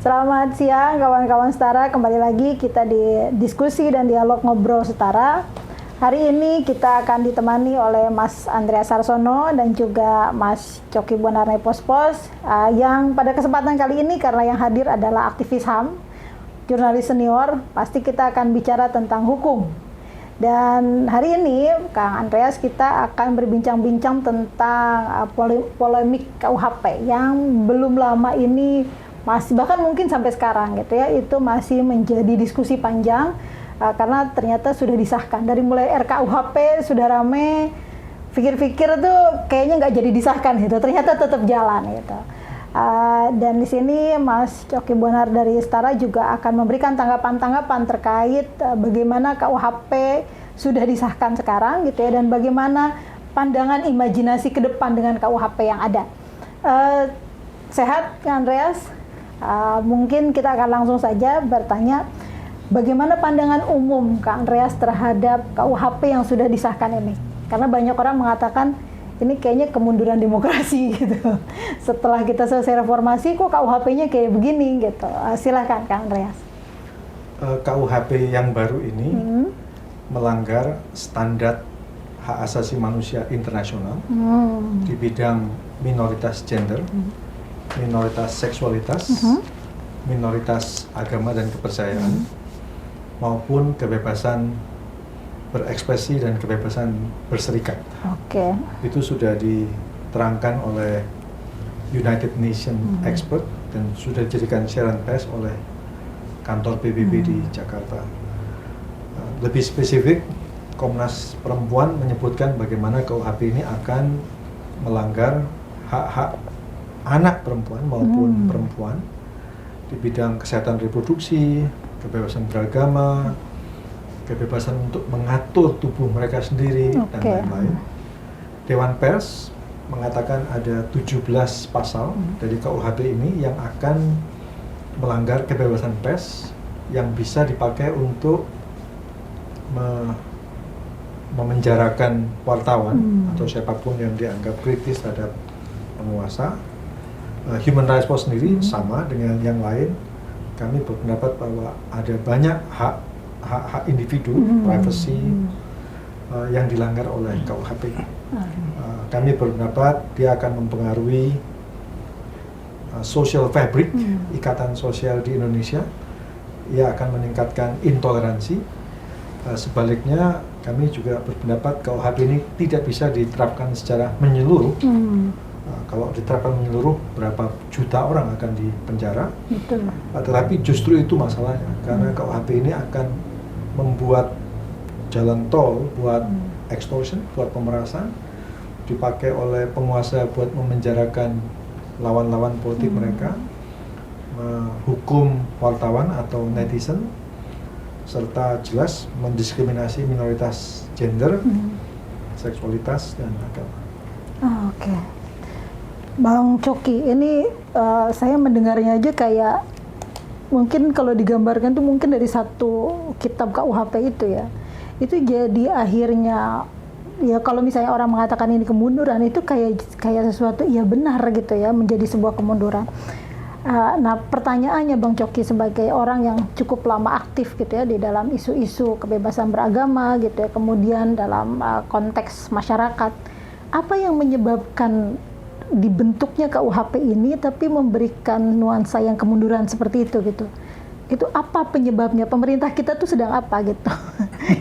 Selamat siang kawan-kawan setara, kembali lagi kita di diskusi dan dialog ngobrol setara. Hari ini kita akan ditemani oleh Mas Andreas Sarsono dan juga Mas Coki Bonarne Pospos, yang pada kesempatan kali ini karena yang hadir adalah aktivis HAM, jurnalis senior, pasti kita akan bicara tentang hukum. Dan hari ini Kang Andreas kita akan berbincang-bincang tentang polemik KUHP yang belum lama ini masih, bahkan mungkin sampai sekarang gitu ya, itu masih menjadi diskusi panjang karena ternyata sudah disahkan. Dari mulai RKUHP sudah rame, pikir-pikir tuh kayaknya nggak jadi disahkan gitu, ternyata tetap jalan gitu. Dan di sini Mas Coki Bonar dari Setara juga akan memberikan tanggapan-tanggapan terkait bagaimana KUHP sudah disahkan sekarang gitu ya, dan bagaimana pandangan imajinasi ke depan dengan KUHP yang ada. Sehat Kang Andreas? Mungkin kita akan langsung saja bertanya, bagaimana pandangan umum Kak Andreas terhadap KUHP yang sudah disahkan ini? Karena banyak orang mengatakan ini kayaknya kemunduran demokrasi gitu. Setelah kita selesai reformasi, kok KUHP-nya kayak begini gitu. Silakan Kak Andreas. KUHP yang baru ini melanggar standar hak asasi manusia internasional di bidang minoritas gender, minoritas seksualitas, minoritas agama dan kepercayaan, maupun kebebasan berekspresi dan kebebasan berserikat. Itu sudah diterangkan oleh United Nations expert dan sudah dijadikan siaran pers oleh kantor PBB di Jakarta. Lebih spesifik, Komnas Perempuan menyebutkan bagaimana KUHP ini akan melanggar hak-hak anak perempuan maupun perempuan di bidang kesehatan reproduksi, kebebasan beragama, kebebasan untuk mengatur tubuh mereka sendiri, dan lain-lain. Dewan Pers mengatakan ada 17 pasal dari KUHP ini yang akan melanggar kebebasan pers yang bisa dipakai untuk memenjarakan wartawan atau siapapun yang dianggap kritis terhadap penguasa. Human Rights Watch sendiri sama dengan yang lain, kami berpendapat bahwa ada banyak hak individu, privacy yang dilanggar oleh KUHP. Kami berpendapat dia akan mempengaruhi social fabric, ikatan sosial di Indonesia. Ia akan meningkatkan intoleransi. Sebaliknya, kami juga berpendapat KUHP ini tidak bisa diterapkan secara menyeluruh. Kalau diterapkan menyeluruh, berapa juta orang akan dipenjara. Tetapi justru itu masalahnya, karena KUHP ini akan membuat jalan tol buat extortion, buat pemerasan, dipakai oleh penguasa buat memenjarakan lawan-lawan politik mereka, menghukum wartawan atau netizen, serta jelas mendiskriminasi minoritas gender, seksualitas, dan agama. Bang Coki, ini saya mendengarnya aja kayak mungkin kalau digambarkan tuh mungkin dari satu kitab KUHP itu ya, itu jadi akhirnya ya kalau misalnya orang mengatakan ini kemunduran, itu kayak sesuatu ya benar gitu ya, menjadi sebuah kemunduran. Nah pertanyaannya Bang Coki sebagai orang yang cukup lama aktif gitu ya di dalam isu-isu kebebasan beragama gitu ya, kemudian dalam konteks masyarakat, apa yang menyebabkan dibentuknya KUHP ini tapi memberikan nuansa yang kemunduran seperti itu gitu? Itu apa penyebabnya? Pemerintah kita tuh sedang apa gitu?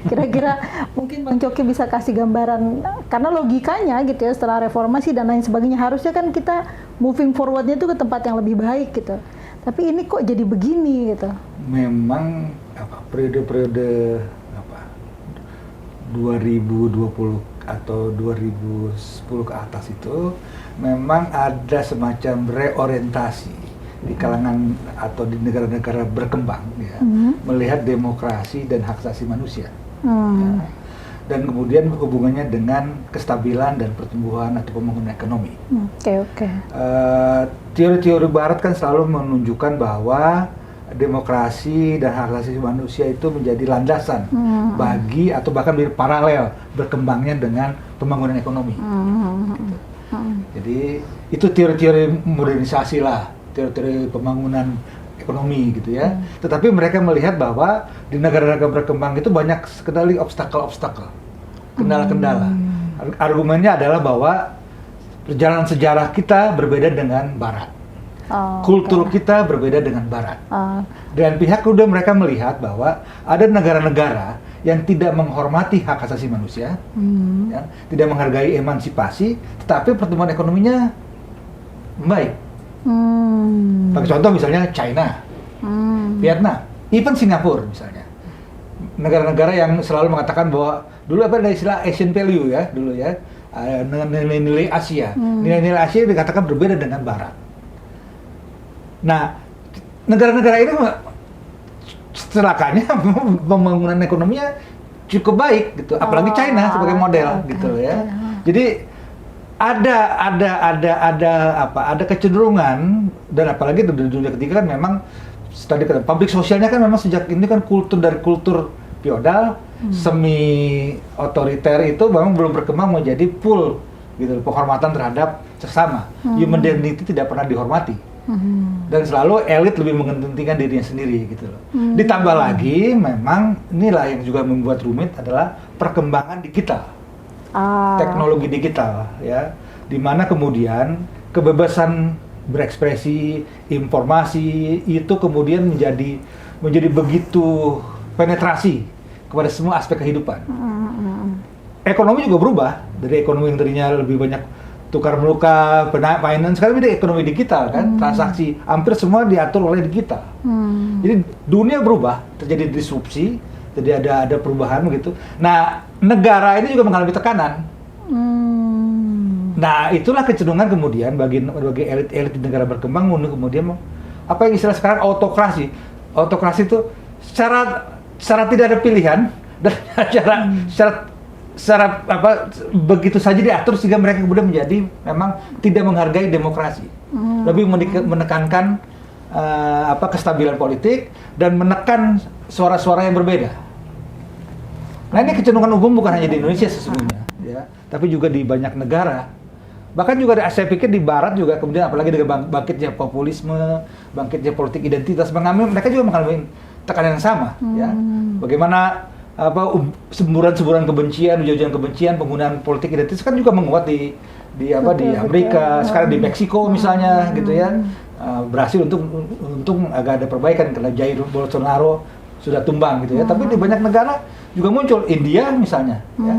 Kira-kira mungkin Bang Coki bisa kasih gambaran, karena logikanya gitu ya setelah reformasi dan lain sebagainya harusnya kan kita moving forward-nya itu ke tempat yang lebih baik gitu. Tapi ini kok jadi begini gitu? Memang periode-periode 2020 atau 2010 ke atas itu memang ada semacam reorientasi di kalangan atau di negara-negara berkembang ya, melihat demokrasi dan hak asasi manusia, ya. Dan kemudian hubungannya dengan kestabilan dan pertumbuhan atau pembangunan ekonomi. Teori-teori Barat kan selalu menunjukkan bahwa demokrasi dan hak asasi manusia itu menjadi landasan bagi atau bahkan paralel berkembangnya dengan pembangunan ekonomi. Gitu. Jadi itu teori-teori modernisasi lah, teori-teori pembangunan ekonomi gitu ya. Tetapi mereka melihat bahwa di negara-negara berkembang itu banyak sekali obstacle, kendala-kendala. Argumennya adalah bahwa perjalanan sejarah kita berbeda dengan Barat. Kultur kita berbeda dengan Barat. Dan pihak kedua mereka melihat bahwa ada negara-negara yang tidak menghormati hak asasi manusia, ya, tidak menghargai emansipasi, tetapi pertumbuhan ekonominya baik. Bagi contoh misalnya China, Vietnam, even Singapura misalnya. Negara-negara yang selalu mengatakan bahwa dulu ada istilah Asian value ya, dulu ya, nilai-nilai Asia. Nilai-nilai Asia dikatakan berbeda dengan Barat. Nah, negara-negara ini celakanya pembangunan ekonominya cukup baik gitu, apalagi China sebagai model gitu ya. Jadi ada kecenderungan, dan apalagi di dunia ketiga kan memang tadi kata publik sosialnya kan memang sejak ini kan dari kultur feodal semi otoriter itu memang belum berkembang menjadi full gitu, penghormatan terhadap sesama. Human dignity tidak pernah dihormati. Dan selalu elit lebih mementingkan dirinya sendiri gitu loh. Ditambah lagi memang inilah yang juga membuat rumit adalah perkembangan digital. Teknologi digital ya, di mana kemudian kebebasan berekspresi, informasi itu kemudian menjadi begitu penetrasi kepada semua aspek kehidupan. Ekonomi juga berubah dari ekonomi yang tadinya lebih banyak tukar menukar, finance, sekarang ini ekonomi digital kan, transaksi hampir semua diatur oleh digital. Jadi dunia berubah, terjadi disrupsi, jadi ada perubahan begitu. Nah, negara ini juga mengalami tekanan. Nah, itulah kecenderungan kemudian bagi elit-elit di negara berkembang kemudian apa yang istilah sekarang autokrasi. Autokrasi itu secara tidak ada pilihan dan secara begitu saja diatur sehingga mereka kemudian menjadi memang tidak menghargai demokrasi. Lebih menekankan kestabilan politik dan menekan suara-suara yang berbeda. Nah, ini kecenderungan umum bukan hanya di Indonesia sesungguhnya, ya, tapi juga di banyak negara. Bahkan juga saya pikir di Barat juga kemudian apalagi dengan bangkitnya populisme, bangkitnya politik identitas, mereka juga mengalami tekanan yang sama, ya. Bagaimana semburan-semburan kebencian, ujaran kebencian, penggunaan politik identitas kan juga menguat di Amerika, sekarang di Meksiko misalnya, gitu ya. Berhasil untuk agak ada perbaikan karena Jair Bolsonaro sudah tumbang gitu ya. Tapi di banyak negara juga muncul, India misalnya. Ya.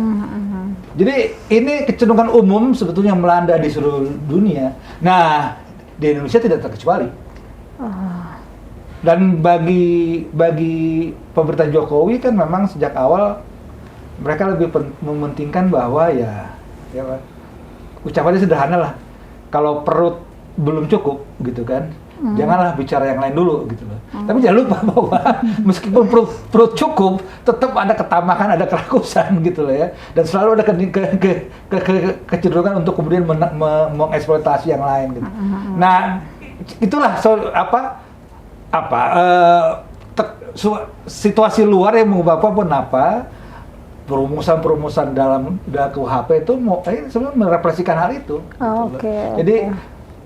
Jadi ini kecenderungan umum sebetulnya melanda di seluruh dunia. Nah, di Indonesia tidak terkecuali. Dan bagi pemerintah Jokowi kan memang sejak awal mereka lebih mementingkan bahwa ya ucapannya sederhana lah. Kalau perut belum cukup gitu kan, janganlah bicara yang lain dulu gitu loh. Tapi jangan lupa bahwa meskipun perut cukup, tetap ada ketamakan, ada kerakusan gitu loh ya. Dan selalu ada kecenderungan untuk kemudian mengeksploitasi yang lain gitu. Nah, itulah situasi luar yang mengubah perumusan dalam KUHP itu sebenarnya merepresikan hal itu. Jadi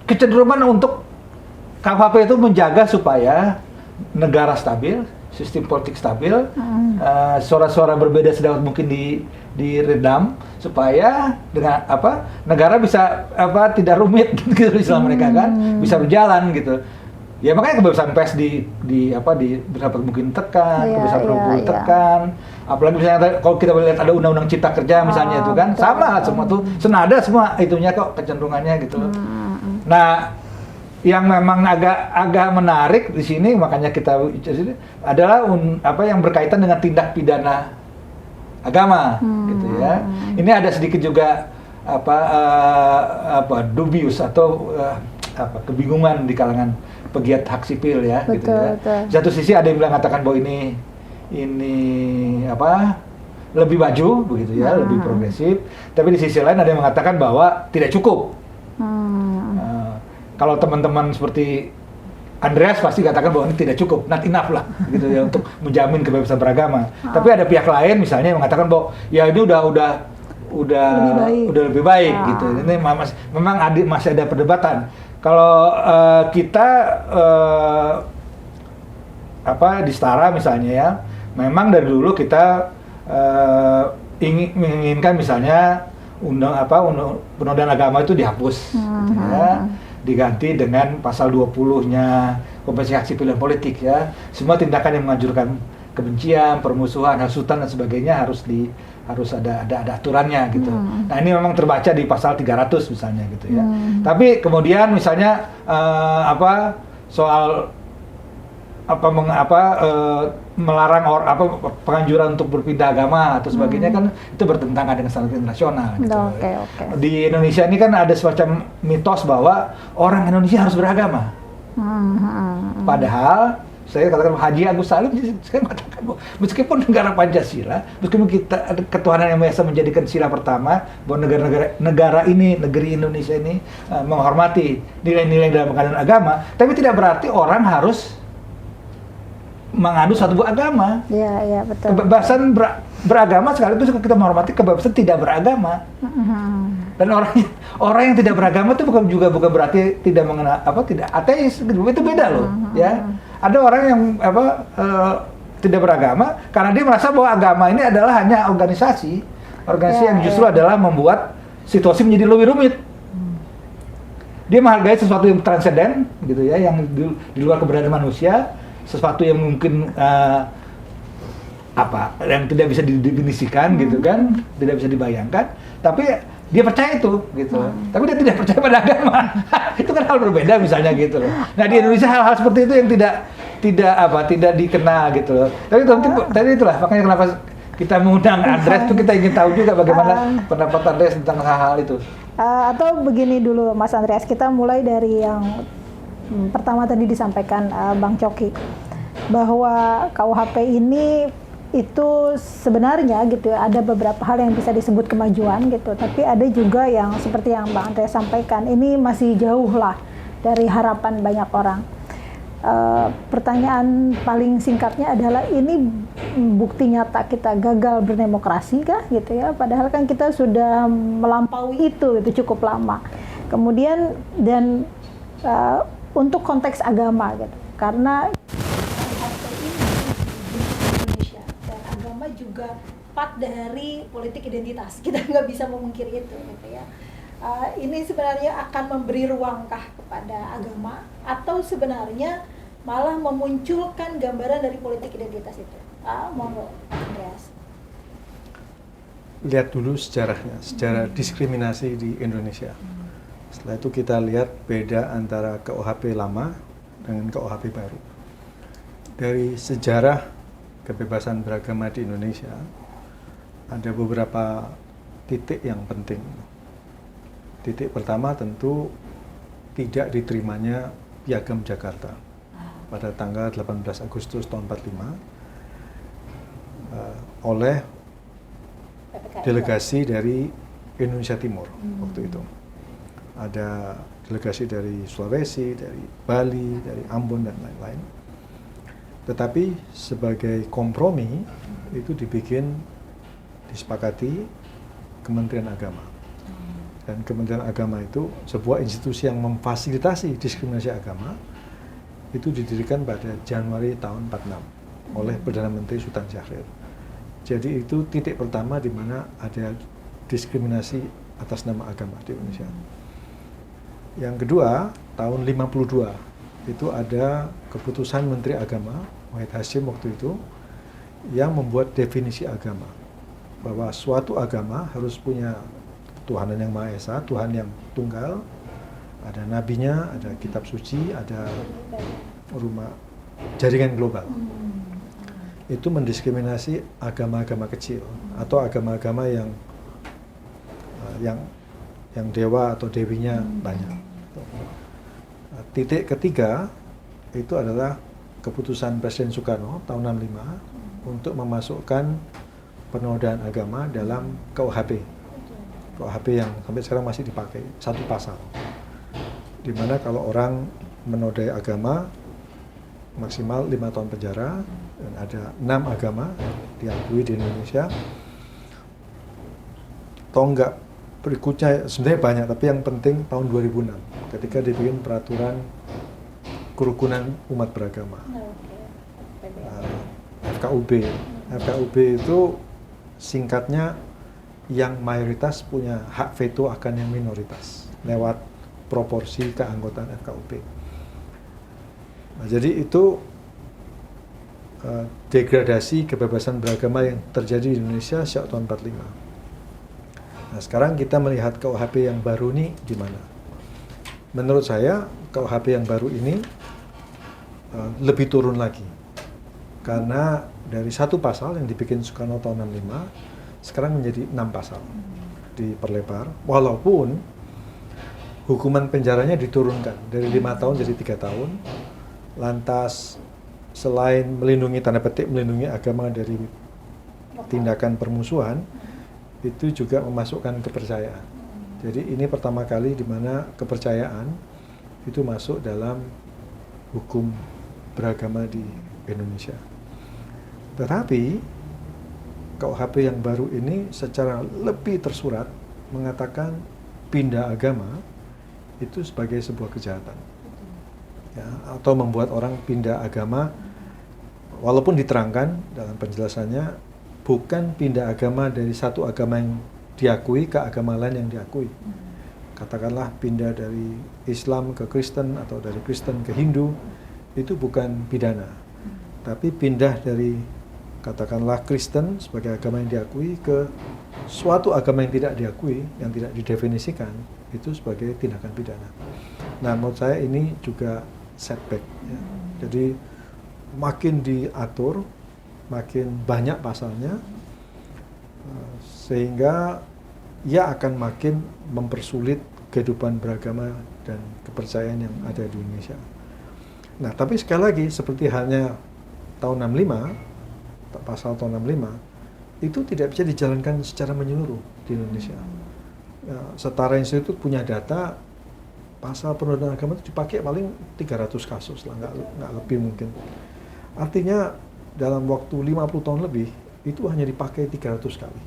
kecenderungan untuk KUHP itu menjaga supaya negara stabil, sistem politik stabil, suara-suara berbeda sedapat mungkin diredam supaya dengan negara bisa tidak rumit gitu istilah mereka kan, bisa berjalan gitu. Ya makanya kebebasan pers berapa mungkin kebebasan berkumpul tekan. Apalagi misalnya kalau kita lihat ada undang-undang cipta kerja misalnya itu kan, sama semua tuh senada semua itunya kok kecenderungannya gitu loh. Nah, yang memang agak menarik di sini makanya kita adalah yang berkaitan dengan tindak pidana agama gitu ya. Ini ada sedikit juga dubius atau kebingungan di kalangan pegiat hak sipil ya, gitu ya. Satu sisi ada yang mengatakan bahwa ini lebih maju begitu ya, lebih progresif. Tapi di sisi lain ada yang mengatakan bahwa tidak cukup. Kalau teman-teman seperti Andreas pasti katakan bahwa ini tidak cukup, not enough lah, gitu ya untuk menjamin kebebasan beragama. Tapi ada pihak lain misalnya yang mengatakan bahwa ya ini udah lebih baik gitu. Ini memang masih ada perdebatan. Kalau kita di Setara misalnya ya, memang dari dulu kita menginginkan misalnya penodaan agama itu dihapus, ya, diganti dengan pasal 20-nya Konvensi Hak Sipil dan Politik ya. Semua tindakan yang menganjurkan kebencian, permusuhan, hasutan dan sebagainya harus ada aturannya gitu. Nah, ini memang terbaca di pasal 300 misalnya gitu ya. Tapi kemudian misalnya soal melarang penganjuran untuk berpindah agama atau sebagainya kan itu bertentangan dengan standar internasional gitu. Di Indonesia ini kan ada semacam mitos bahwa orang Indonesia harus beragama. Padahal saya katakan Haji Agus Salim, saya mengatakan bahwa meskipun negara Pancasila, meskipun kita ketuhanan yang Maha Esa menjadikan sila pertama bahwa negeri Indonesia ini menghormati nilai-nilai dalam keadaan agama, tapi tidak berarti orang harus mengandung satu agama. Iya, betul. Kebebasan beragama sekaligus kita menghormati kebebasan tidak beragama. Dan orang yang tidak beragama itu bukan berarti tidak mengenal tidak ateis, itu beda loh, ya. Ada orang yang tidak beragama karena dia merasa bahwa agama ini adalah hanya organisasi yang justru adalah membuat situasi menjadi lebih rumit. Dia menghargai sesuatu yang transenden gitu ya, yang di luar keberadaan manusia, sesuatu yang mungkin yang tidak bisa didefinisikan gitu kan, tidak bisa dibayangkan, tapi dia percaya itu gitu. Tapi dia tidak percaya pada agama. Itu kan hal berbeda misalnya gitu loh. Nah, di Indonesia hal-hal seperti itu yang tidak dikenal gitu loh. Tapi tadi itulah makanya kenapa kita mengundang Andreas itu, kita ingin tahu juga bagaimana pendapat Andreas tentang hal-hal itu. Atau begini dulu Mas Andreas, kita mulai dari yang pertama tadi disampaikan Bang Coki, bahwa KUHP ini itu sebenarnya gitu ya, ada beberapa hal yang bisa disebut kemajuan gitu, tapi ada juga yang seperti yang Bang Andreas sampaikan, ini masih jauh lah dari harapan banyak orang. Pertanyaan paling singkatnya adalah, ini bukti nyata kita gagal berdemokrasi kah gitu ya, padahal kan kita sudah melampaui itu cukup lama. Kemudian dan untuk konteks agama gitu, karena juga part dari politik identitas, kita nggak bisa memungkiri itu gitu ya. Ini sebenarnya akan memberi ruangkah kepada agama atau sebenarnya malah memunculkan gambaran dari politik identitas itu? Monggo Andreas. Lihat dulu sejarahnya, sejarah diskriminasi di Indonesia. Setelah itu kita lihat beda antara KUHP lama dengan KUHP baru. Dari sejarah kebebasan beragama di Indonesia, ada beberapa titik yang penting. Titik pertama tentu tidak diterimanya Piagam Jakarta pada tanggal 18 Agustus tahun 45 oleh delegasi dari Indonesia Timur waktu itu. Ada delegasi dari Sulawesi, dari Bali, dari Ambon dan lain-lain. Tetapi sebagai kompromi itu disepakati Kementerian Agama. Dan Kementerian Agama itu sebuah institusi yang memfasilitasi diskriminasi agama, itu didirikan pada Januari tahun 46 oleh Perdana Menteri Sultan Syahrir. Jadi itu titik pertama di mana ada diskriminasi atas nama agama di Indonesia. Yang kedua, tahun 52 itu ada keputusan Menteri Agama Wahid Hasyim waktu itu yang membuat definisi agama, bahwa suatu agama harus punya Tuhanan yang Maha Esa, Tuhan yang tunggal, ada nabinya, ada kitab suci, ada rumah jaringan global. Itu mendiskriminasi agama-agama kecil atau agama-agama yang dewa atau dewinya banyak. Titik ketiga itu adalah keputusan Presiden Soekarno tahun 65 untuk memasukkan penodaan agama dalam KUHP. KUHP yang sampai sekarang masih dipakai, satu pasal. Di mana kalau orang menodai agama maksimal 5 tahun penjara, dan ada 6 agama diakui di Indonesia. Tonggak berikutnya sebenarnya banyak, tapi yang penting tahun 2006 ketika dibikin peraturan kerukunan umat beragama. FKUB. FKUB itu singkatnya yang mayoritas punya hak veto akan yang minoritas lewat proporsi keanggotaan FKUB. Nah, jadi itu degradasi kebebasan beragama yang terjadi di Indonesia sejak tahun 45. Nah, sekarang kita melihat KUHP yang baru ini gimana? Menurut saya KUHP yang baru ini lebih turun lagi. Karena dari satu pasal yang dibikin Soekarno tahun 65 sekarang menjadi 6 pasal. Diperlebar, walaupun hukuman penjaranya diturunkan dari 5 tahun jadi 3 tahun. Lantas selain melindungi, tanda petik melindungi agama dari tindakan permusuhan, itu juga memasukkan kepercayaan. Jadi ini pertama kali di mana kepercayaan itu masuk dalam hukum beragama di Indonesia. Tetapi KUHP yang baru ini secara lebih tersurat mengatakan pindah agama itu sebagai sebuah kejahatan. Ya, atau membuat orang pindah agama, walaupun diterangkan dalam penjelasannya bukan pindah agama dari satu agama yang diakui ke agama lain yang diakui. Katakanlah pindah dari Islam ke Kristen atau dari Kristen ke Hindu, itu bukan pidana. Tapi pindah dari katakanlah Kristen sebagai agama yang diakui ke suatu agama yang tidak diakui, yang tidak didefinisikan, itu sebagai tindakan pidana. Nah, menurut saya ini juga setback. Ya. Jadi makin diatur, makin banyak pasalnya, sehingga ia akan makin mempersulit kehidupan beragama dan kepercayaan yang ada di Indonesia. Nah, tapi sekali lagi, seperti halnya tahun 65, pasal tahun 65, itu tidak bisa dijalankan secara menyeluruh di Indonesia. Ya, Setara Institut punya data, pasal penodaan agama itu dipakai paling 300 kasus lah, nggak lebih mungkin. Artinya dalam waktu 50 tahun lebih, itu hanya dipakai 300 kali.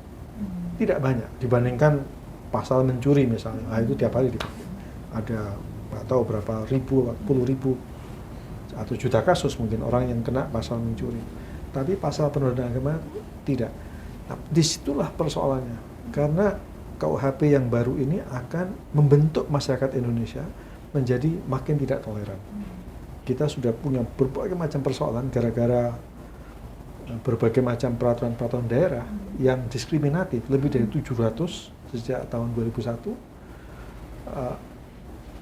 Tidak banyak, dibandingkan pasal mencuri misalnya, itu tiap hari dipakai. Ada, nggak tahu berapa ribu, puluh ribu, atau juta kasus mungkin orang yang kena pasal mencuri. Tapi pasal penodaan agama tidak. Nah, disitulah persoalannya. Karena KUHP yang baru ini akan membentuk masyarakat Indonesia menjadi makin tidak toleran. Kita sudah punya berbagai macam persoalan gara-gara berbagai macam peraturan-peraturan daerah yang diskriminatif, lebih dari 700 sejak tahun 2001.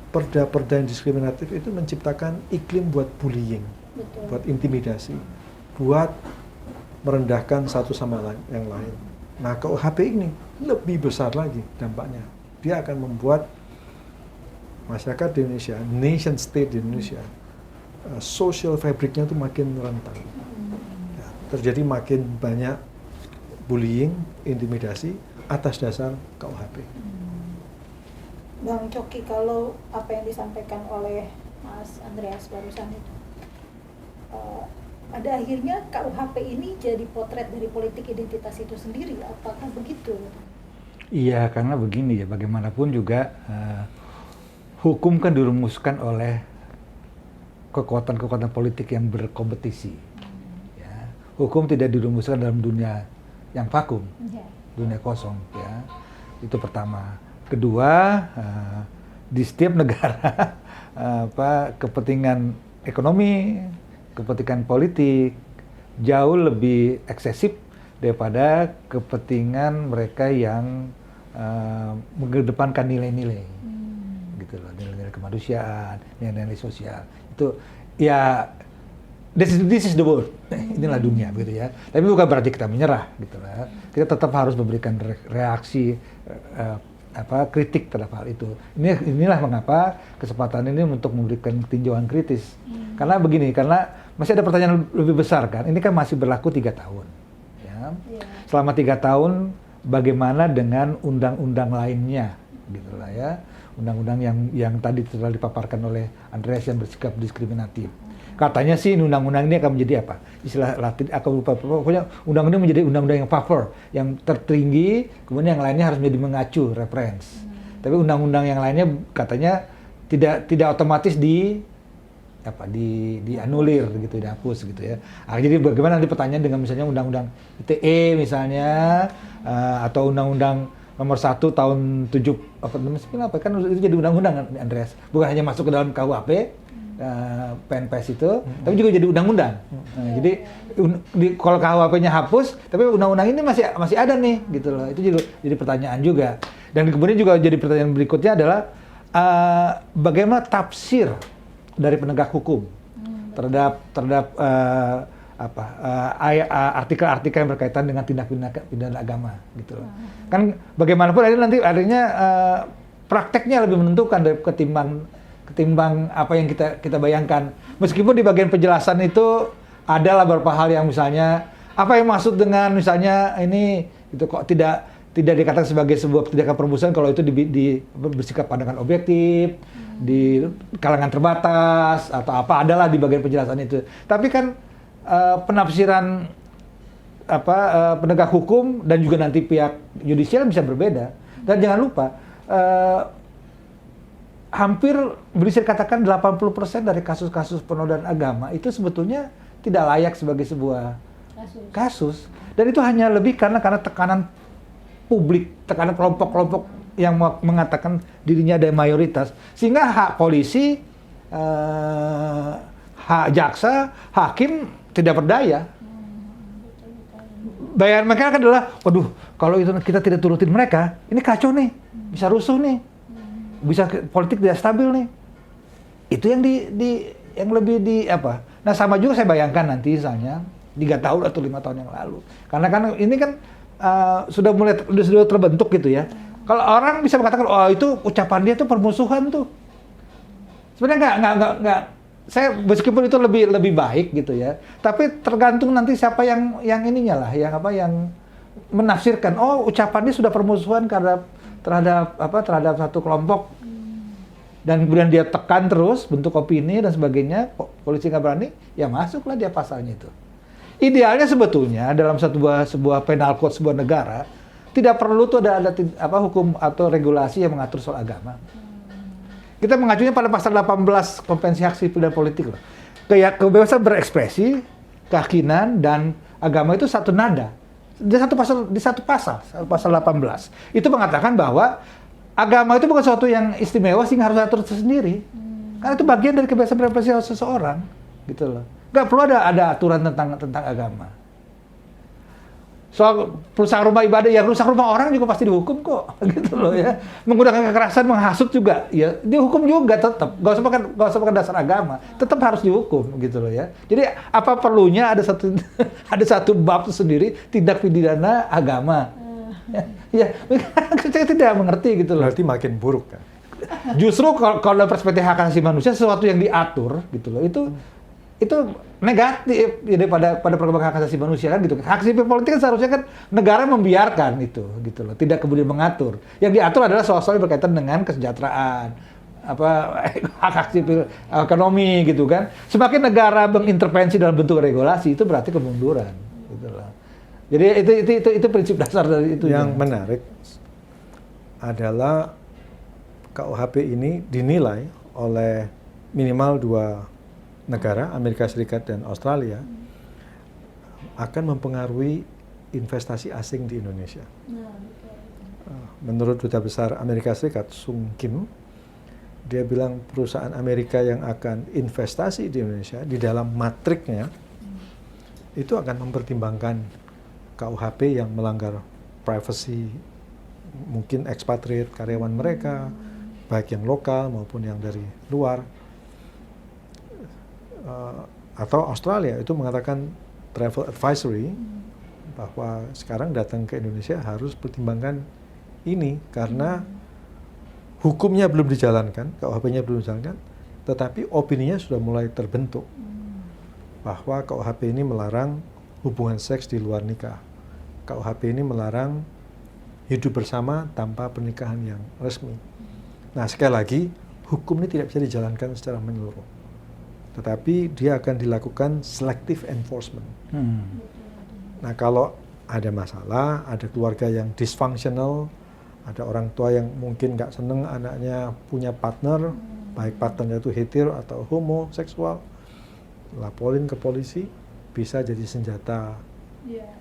Perda-perda yang diskriminatif itu menciptakan iklim buat bullying, buat intimidasi, buat merendahkan satu sama yang lain. Nah, KUHP ini lebih besar lagi dampaknya. Dia akan membuat masyarakat di Indonesia, nation state di Indonesia, social fabricnya itu makin rentan. Ya, terjadi makin banyak bullying, intimidasi atas dasar KUHP. Bang Coki, kalau apa yang disampaikan oleh Mas Andreas barusan itu, pada akhirnya KUHP ini jadi potret dari politik identitas itu sendiri, apakah begitu? Iya, karena begini ya, bagaimanapun juga hukum kan dirumuskan oleh kekuatan-kekuatan politik yang berkompetisi. Ya. Hukum tidak dirumuskan dalam dunia yang vakum, dunia kosong. Ya. Itu pertama. Kedua, di setiap negara kepentingan ekonomi, kepentingan politik jauh lebih eksesif daripada kepentingan mereka yang mengedepankan nilai-nilai, gitu loh, nilai-nilai kemanusiaan, nilai-nilai sosial. Itu ya this is the world, inilah dunia, begitu ya. Tapi bukan berarti kita menyerah, gitu lah. Kita tetap harus memberikan reaksi kritik terhadap hal itu. Inilah mengapa kesempatan ini untuk memberikan tinjauan kritis. Karena begini, karena masih ada pertanyaan lebih besar kan. Ini kan masih berlaku 3 tahun. Ya. Selama 3 tahun, bagaimana dengan undang-undang lainnya, gitulah ya. Undang-undang yang tadi telah dipaparkan oleh Andreas yang bersikap diskriminatif. Katanya sih undang-undang ini akan menjadi apa? Istilah Latin, aku lupa. Pokoknya undang-undang menjadi undang-undang yang favor, yang tertinggi, kemudian yang lainnya harus menjadi mengacu, reference. Tapi undang-undang yang lainnya katanya tidak otomatis dianulir gitu, dihapus gitu ya. Jadi bagaimana nanti pertanyaan dengan misalnya undang-undang ITE misalnya atau undang-undang nomor 1 tahun 79 kan itu jadi undang-undang, Andreas. Bukan hanya masuk ke dalam KUHP PNPS itu, tapi juga jadi undang-undang. Jadi kalau KUHP-nya hapus, tapi undang-undang ini masih ada nih gitu loh. Itu juga jadi pertanyaan juga. Dan kemudian juga jadi pertanyaan berikutnya adalah bagaimana tafsir dari penegak hukum terhadap artikel-artikel yang berkaitan dengan tindak pidana agama gitu loh. Kan bagaimanapun ini nanti artinya prakteknya lebih menentukan dari ketimbang apa yang kita bayangkan. Meskipun di bagian penjelasan itu adalah beberapa hal yang misalnya apa yang maksud dengan misalnya ini itu kok tidak dikatakan sebagai sebuah tindakan permusuhan kalau itu bersikap pandangan objektif di kalangan terbatas atau apa adalah di bagian penjelasan itu. Tapi kan penafsiran penegak hukum dan juga nanti pihak yudisial bisa berbeda. Dan jangan lupa hampir bisa dikatakan 80% dari kasus-kasus penodaan agama itu sebetulnya tidak layak sebagai sebuah kasus. Dan itu hanya lebih karena tekanan publik, tekanan kelompok-kelompok yang mengatakan dirinya ada mayoritas, sehingga hak polisi, hak jaksa, hakim tidak berdaya. Bayangan mereka kan adalah, waduh, kalau itu kita tidak turutin mereka, ini kacau nih, bisa rusuh nih, bisa politik tidak stabil nih. Itu yang yang lebih apa? Nah sama juga saya bayangkan nanti misalnya 3 tahun atau 5 tahun yang lalu, karena kan ini kan sudah terbentuk gitu ya. Kalau orang bisa mengatakan, oh itu ucapan dia tuh permusuhan tuh. Sebenarnya nggak. Saya meskipun itu lebih baik gitu ya. Tapi tergantung nanti siapa yang ininya lah, yang menafsirkan. Oh ucapan dia sudah permusuhan terhadap satu kelompok. Dan kemudian dia tekan terus bentuk opini dan sebagainya. Polisi nggak berani, ya masuklah dia pasalnya itu. Idealnya sebetulnya dalam sebuah penal code sebuah negara tidak perlu tuh ada hukum atau regulasi yang mengatur soal agama. Kita mengacunya pada pasal 18 Konvensi Hak Sipil dan Politik loh. Kebebasan berekspresi, keyakinan dan agama itu satu nada. Di satu pasal 18. Itu mengatakan bahwa agama itu bukan sesuatu yang istimewa sehingga harus atur sendiri. Karena itu bagian dari kebebasan berekspresi seseorang, gitu loh. Nggak perlu ada aturan tentang agama. Soal perusahaan rumah ibadah yang rusak rumah orang juga pasti dihukum kok, gitu loh ya. Menggunakan kekerasan, menghasut juga, ya dihukum juga tetap. Gak usah pakai dasar agama, tetap harus dihukum, gitu loh ya. Jadi apa perlunya ada satu bab sendiri tindak pidana agama? Ya, saya tidak mengerti gitu loh. Berarti makin buruk kan? Justru kalau dalam perspektif hak asasi manusia sesuatu yang diatur, gitu loh, itu negatif jadi pada perkembangan hak asasi manusia kan gitu. Hak sipil politik kan seharusnya kan negara membiarkan itu gitu loh, tidak kemudian mengatur. Yang diatur adalah soal-soal yang berkaitan dengan kesejahteraan, hak sipil ekonomi gitu kan. Semakin negara mengintervensi dalam bentuk regulasi itu berarti kemunduran gitu loh. Jadi itu prinsip dasar dari itu. Yang menarik adalah KUHP ini dinilai oleh minimal 2 negara, Amerika Serikat dan Australia, akan mempengaruhi investasi asing di Indonesia. Menurut Duta Besar Amerika Serikat, Sung Kim, dia bilang perusahaan Amerika yang akan investasi di Indonesia, di dalam matriknya, itu akan mempertimbangkan KUHP yang melanggar privacy, mungkin expatriate karyawan mereka, baik yang lokal maupun yang dari luar. Atau Australia itu mengatakan travel advisory bahwa sekarang datang ke Indonesia harus pertimbangkan ini karena hukumnya belum dijalankan, KUHP-nya belum dijalankan, tetapi opininya sudah mulai terbentuk bahwa KUHP ini melarang hubungan seks di luar nikah, KUHP ini melarang hidup bersama tanpa pernikahan yang resmi. Nah sekali lagi hukum ini tidak bisa dijalankan secara menyeluruh. Tetapi dia akan dilakukan selective enforcement. Nah kalau ada masalah, ada keluarga yang dysfunctional, ada orang tua yang mungkin nggak seneng anaknya punya partner baik partnernya itu hetero atau homoseksual, laporin ke polisi, bisa jadi senjata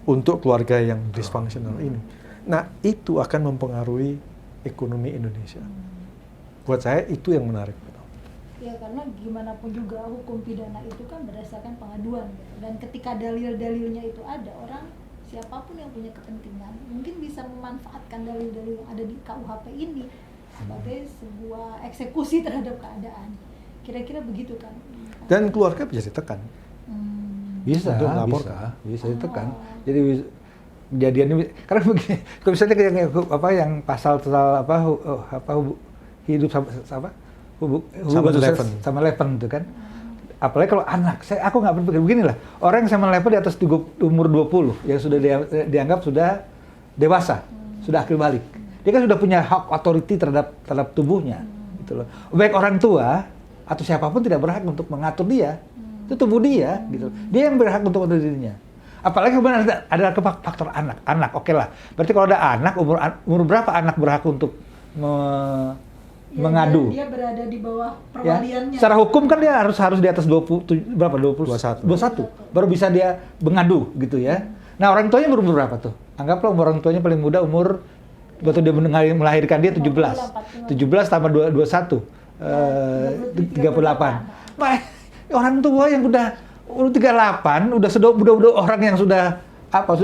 untuk keluarga yang dysfunctional ini. Nah, itu akan mempengaruhi ekonomi Indonesia. Buat saya itu yang menarik. Ya, karena gimana pun juga hukum pidana itu kan berdasarkan pengaduan gitu. Dan ketika dalil-dalilnya itu ada, orang siapapun yang punya kepentingan mungkin bisa memanfaatkan dalil-dalil yang ada di KUHP ini sebagai sebuah eksekusi terhadap keadaan. Kira-kira begitu kan? Dan keluarga bisa ditekan. Bisa ditekan. Jadi kejadian ini karena begini, kalau misalnya yang pasal hidup hubungan sama Leven itu kan. Apalagi kalau anak, aku nggak berpikir beginilah. Orang yang sama Leven di atas umur 20 yang sudah dianggap sudah dewasa, sudah akil balik. Dia kan sudah punya hak authority terhadap tubuhnya, gitu loh. Baik orang tua atau siapapun tidak berhak untuk mengatur dia. Itu tubuh dia, gitu. Dia yang berhak untuk mengatur dirinya. Apalagi kemudian ada faktor anak. Anak, oke lah. Berarti kalau ada anak, umur berapa anak berhak untuk mengadu? Dia berada di bawah perwaliannya. Ya, secara hukum kan dia harus di atas 21. Baru bisa dia mengadu, gitu ya. Nah, orang tuanya umur berapa tuh? Anggaplah orang tuanya paling muda umur waktu dia melahirkan dia 17 tambah 21 38. Nah, orang tua yang udah 38 udah orang yang sudah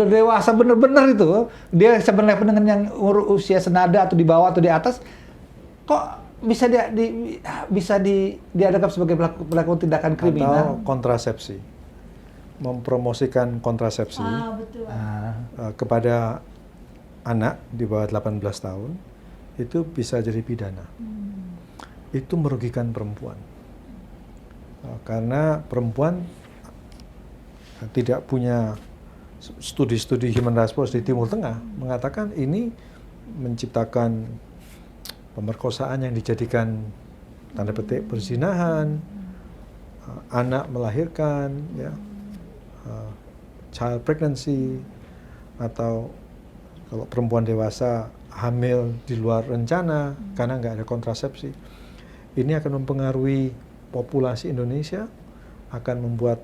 dewasa bener-bener itu, dia sebenarnya dengan yang umur usia senada atau di bawah atau di atas, kok bisa dianggap sebagai pelaku tindakan kriminal? Atau kontrasepsi, mempromosikan kontrasepsi kepada anak di bawah 18 tahun itu bisa jadi pidana. Itu merugikan perempuan. Karena perempuan tidak punya studi-studi human rights watch di Timur Tengah mengatakan ini menciptakan pemerkosaan yang dijadikan tanda petik perzinahan, anak melahirkan, ya, child pregnancy, atau kalau perempuan dewasa hamil di luar rencana karena nggak ada kontrasepsi. Ini akan mempengaruhi populasi Indonesia, akan membuat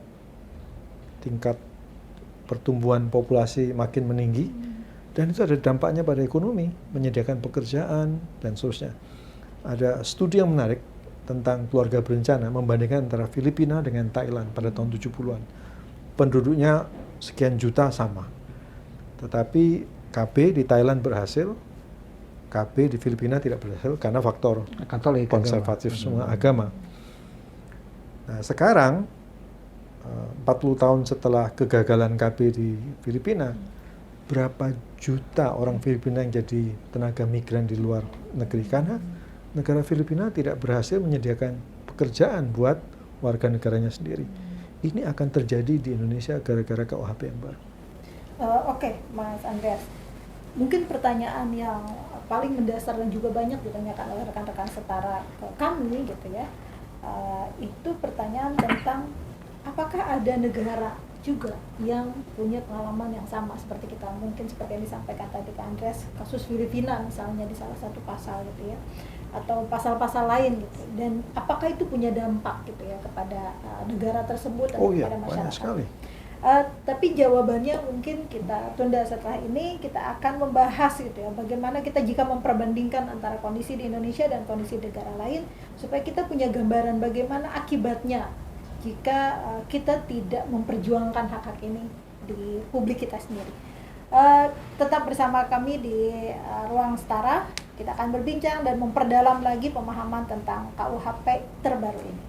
tingkat pertumbuhan populasi makin meninggi, dan itu ada dampaknya pada ekonomi, menyediakan pekerjaan, dan seterusnya. Ada studi yang menarik tentang keluarga berencana membandingkan antara Filipina dengan Thailand pada tahun 70-an. Penduduknya sekian juta sama. Tetapi KB di Thailand berhasil, KB di Filipina tidak berhasil karena faktor Katolik, konservatisme agama. Nah, sekarang 40 tahun setelah kegagalan KB di Filipina, berapa juta orang Filipina yang jadi tenaga migran di luar negeri karena negara Filipina tidak berhasil menyediakan pekerjaan buat warga negaranya sendiri. Ini akan terjadi di Indonesia gara-gara KUHP yang baru. Oke, Mas Andreas. Mungkin pertanyaan yang paling mendasar dan juga banyak ditanyakan oleh rekan-rekan setara ke kami gitu ya, itu pertanyaan tentang apakah ada negara juga yang punya pengalaman yang sama seperti kita, mungkin seperti yang disampaikan tadi Kak Andreas, kasus Filipina misalnya di salah satu pasal gitu ya, atau pasal-pasal lain gitu, dan apakah itu punya dampak gitu ya kepada negara tersebut atau kepada masyarakat? Banyak sekali. Tapi jawabannya mungkin kita tunda setelah ini. Kita akan membahas gitu ya, bagaimana kita jika memperbandingkan antara kondisi di Indonesia dan kondisi negara lain, supaya kita punya gambaran bagaimana akibatnya jika kita tidak memperjuangkan hak-hak ini di publik kita sendiri. Tetap bersama kami di Ruang Setara. Kita akan berbincang dan memperdalam lagi pemahaman tentang KUHP terbaru ini.